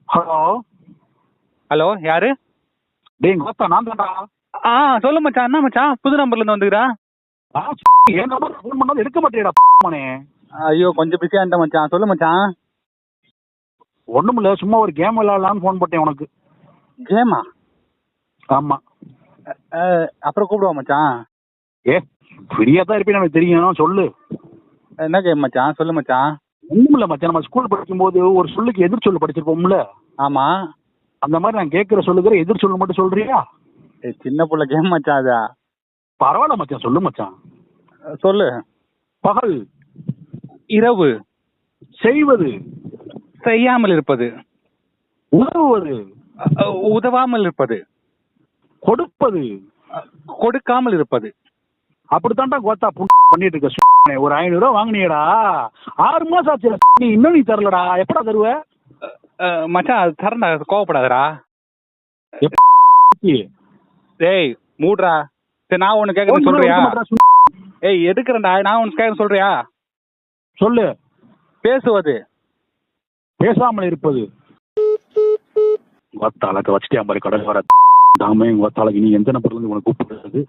Hello. Hello, யாரு? டேய் Kota, நான் தான்டா. ஆ, சொல்லு மச்சான். என்ன மச்சான், புது நம்பர்ல இருந்து வந்துக்கிறா? என் நம்பர் ஃபோன் பண்ணாலும் எடுக்க மாட்டேடா மனே. ஐயோ, கொஞ்சம் பிஸியா இருந்தேன் மச்சான். சொல்லு மச்சான். ஒண்ணுமில்ல, சும்மா ஒரு கேம் விளையாடலான்னு ஃபோன் போட்டேன் உனக்கு. கேமா? ஆமா. அப்புறம் கூப்பிடுவா மச்சான். ஏ, ஃப்ரீயா தான் இருப்பேன் எனக்கு தெரியும், சொல்லு. என்ன கேம் மச்சான்? சொல்லு மச்சான். ஒண்ணுமில்ல மச்சான், நம்ம ஸ்கூல் படிக்கும்போது ஒரு சொல்லுக்கு எதிர் சொல்லு படிச்சிருப்போம்ல. ஆமா. அந்த மாதிரி நான் கேட்கிற சொல்லுகிற எதிர் சொல்லு மட்டும் சொல்றியா? சின்ன புள்ள கேம் மச்சான். அதா பரவாயில்ல மச்சான், சொல்லு மச்சான். சொல்லு. பகல். இரவு. செய்வது. செய்யாமல் இருப்பது. உதவுவது. உதவாமல் இருப்பது. கொடுப்பது. கொடுக்காமல் இருப்பது. அப்படித்தான்டா கோத்தா பண்ணிட்டு இருக்க. ஒரு 500 ரூபா வாங்கினியடா, 6 மாசம் ஆச்சு, நீ இன்னும் நீ தரலடா. எப்படா தருவ? மச்சான், அது தரண்டா, கோவப்படாதடா. டேய் மூடுறா. சரி, நான் ஒண்ணு கேட்கறேன் சொல்றியா? ஏய், எடுக்கிறேன்டா. நான் ஒண்ணு கேட்கறேன் சொல்றியா? சொல்லு. பேசுவது. பேசாமல் இருப்பது. கோத்தாளக்க வச்சுட்டே மாதிரி கடல் வர தாமே கோத்தாளக்கு நீ எந்த நம்பர்ல இருந்து உனக்கு கூப்பிடுறது?